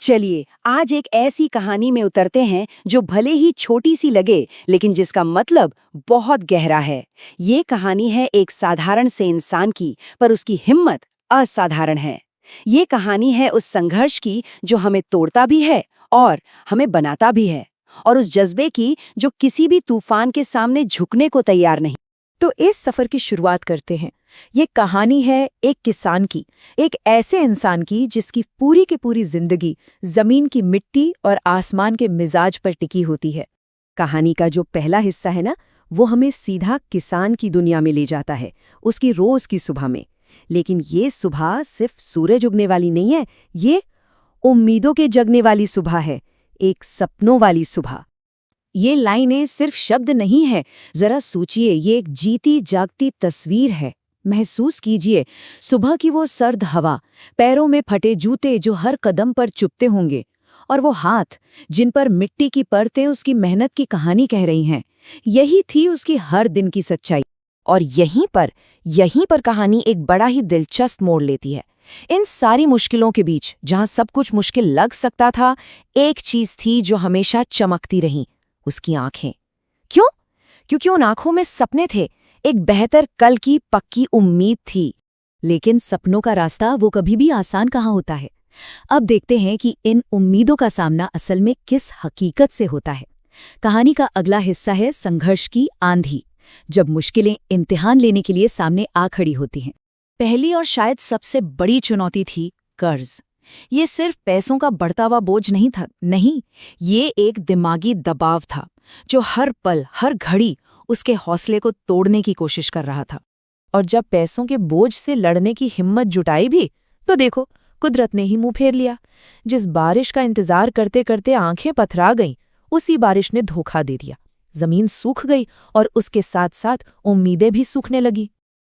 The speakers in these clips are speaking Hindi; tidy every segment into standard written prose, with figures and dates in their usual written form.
चलिए आज एक ऐसी कहानी में उतरते हैं जो भले ही छोटी सी लगे लेकिन जिसका मतलब बहुत गहरा है। ये कहानी है एक साधारण से इंसान की, पर उसकी हिम्मत असाधारण है। ये कहानी है उस संघर्ष की जो हमें तोड़ता भी है और हमें बनाता भी है, और उस जज्बे की जो किसी भी तूफान के सामने झुकने को तैयार नहीं। तो इस सफर की शुरुआत करते हैं। ये कहानी है एक किसान की, एक ऐसे इंसान की जिसकी पूरी की पूरी जिंदगी जमीन की मिट्टी और आसमान के मिजाज पर टिकी होती है। कहानी का जो पहला हिस्सा है ना, वो हमें सीधा किसान की दुनिया में ले जाता है, उसकी रोज की सुबह में। लेकिन ये सुबह सिर्फ सूरज उगने वाली नहीं है, ये उम्मीदों के जगने वाली सुबह है, एक सपनों वाली सुबह। ये लाइनें सिर्फ शब्द नहीं है, जरा सोचिए, ये एक जीती जागती तस्वीर है। महसूस कीजिए सुबह की वो सर्द हवा, पैरों में फटे जूते जो हर कदम पर चुभते होंगे, और वो हाथ जिन पर मिट्टी की परतें उसकी मेहनत की कहानी कह रही हैं। यही थी उसकी हर दिन की सच्चाई। और यहीं पर कहानी एक बड़ा ही दिलचस्प मोड़ लेती है। इन सारी मुश्किलों के बीच, जहां सब कुछ मुश्किल लग सकता था, एक चीज थी जो हमेशा चमकती रही, उसकी आंखें। क्यों? क्योंकि उन आंखों में सपने थे, एक बेहतर कल की पक्की उम्मीद थी। लेकिन सपनों का रास्ता वो कभी भी आसान कहाँ होता है। अब देखते हैं कि इन उम्मीदों का सामना असल में किस हकीकत से होता है। कहानी का अगला हिस्सा है संघर्ष की आंधी, जब मुश्किलें इम्तिहान लेने के लिए सामने आ खड़ी होती हैं। पहली और शायद सबसे बड़ी चुनौती थी कर्ज। ये सिर्फ पैसों का बढ़ता हुआ बोझ नहीं था, नहीं, ये एक दिमागी दबाव था जो हर पल हर घड़ी उसके हौसले को तोड़ने की कोशिश कर रहा था। और जब पैसों के बोझ से लड़ने की हिम्मत जुटाई भी, तो देखो, कुदरत ने ही मुंह फेर लिया। जिस बारिश का इंतजार करते करते आंखें पथरा गईं, उसी बारिश ने धोखा दे दिया। जमीन सूख गई और उसके साथ साथ उम्मीदें भी सूखने लगी।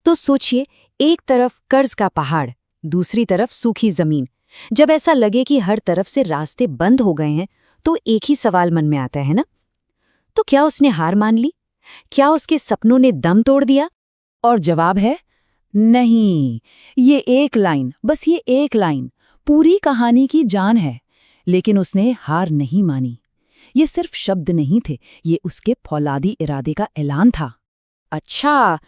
तो सोचिए, एक तरफ कर्ज का पहाड़, दूसरी तरफ सूखी जमीन। जब ऐसा लगे कि हर तरफ से रास्ते बंद हो गए हैं, तो एक ही सवाल मन में आता है ना, तो क्या उसने हार मान ली? क्या उसके सपनों ने दम तोड़ दिया? और जवाब है नहीं। ये एक लाइन, बस ये एक लाइन पूरी कहानी की जान है। लेकिन उसने हार नहीं मानी। ये सिर्फ शब्द नहीं थे, ये उसके फौलादी इरादे का ऐलान था। अच्छा,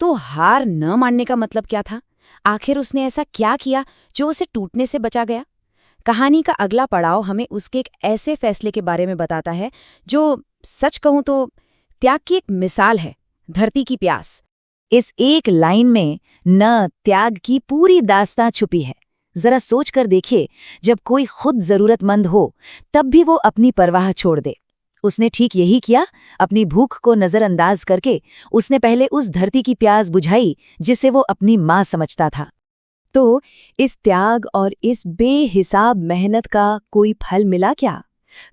तो हार न मानने का मतलब क्या था? आखिर उसने ऐसा क्या किया जो उसे टूटने से बचा गया? कहानी का अगला पड़ाव हमें उसके एक ऐसे फैसले के बारे में बताता है जो, सच कहूं तो, त्याग की एक मिसाल है। धरती की प्यास। इस एक लाइन में न त्याग की पूरी दास्तां छुपी है। जरा सोच कर देखिए, जब कोई खुद जरूरतमंद हो तब भी वो अपनी परवाह छोड़ दे। उसने ठीक यही किया। अपनी भूख को नजरअंदाज करके उसने पहले उस धरती की प्यास बुझाई जिसे वो अपनी मां समझता था। तो इस त्याग और इस बेहिसाब मेहनत का कोई फल मिला क्या?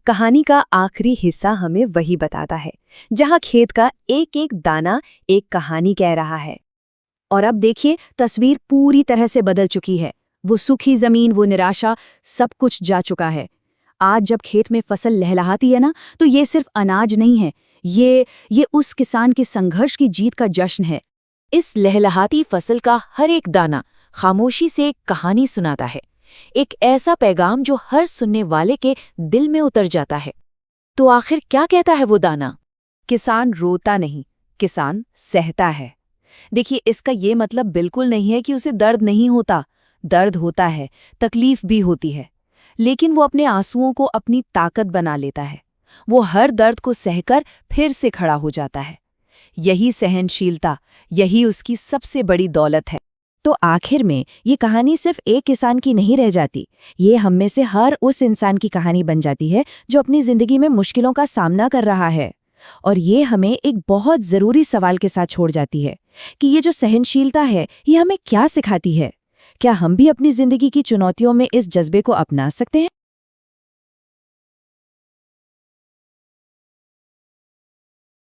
कहानी का आखिरी हिस्सा हमें वही बताता है, जहां खेत का एक एक दाना एक कहानी कह रहा है। और अब देखिए, तस्वीर पूरी तरह से बदल चुकी है। वो सूखी जमीन, वो निराशा, सब कुछ जा चुका है। आज जब खेत में फसल लहलहाती है ना, तो ये सिर्फ अनाज नहीं है, ये उस किसान के संघर्ष की जीत का जश्न है। इस लहलहाती फसल का हर एक दाना खामोशी से एक कहानी सुनाता है, एक ऐसा पैगाम जो हर सुनने वाले के दिल में उतर जाता है। तो आखिर क्या कहता है वो दाना? किसान रोता नहीं, किसान सहता है। देखिए, इसका ये मतलब बिल्कुल नहीं है कि उसे दर्द नहीं होता। दर्द होता है, तकलीफ भी होती है, लेकिन वो अपने आंसुओं को अपनी ताकत बना लेता है। वो हर दर्द को सहकर फिर से खड़ा हो जाता है। यही सहनशीलता, यही उसकी सबसे बड़ी दौलत है। तो आखिर में ये कहानी सिर्फ एक किसान की नहीं रह जाती, ये हम में से हर उस इंसान की कहानी बन जाती है जो अपनी जिंदगी में मुश्किलों का सामना कर रहा है। और ये हमें एक बहुत जरूरी सवाल के साथ छोड़ जाती है कि ये जो सहनशीलता है, ये हमें क्या सिखाती है? क्या हम भी अपनी जिंदगी की चुनौतियों में इस जज्बे को अपना सकते हैं?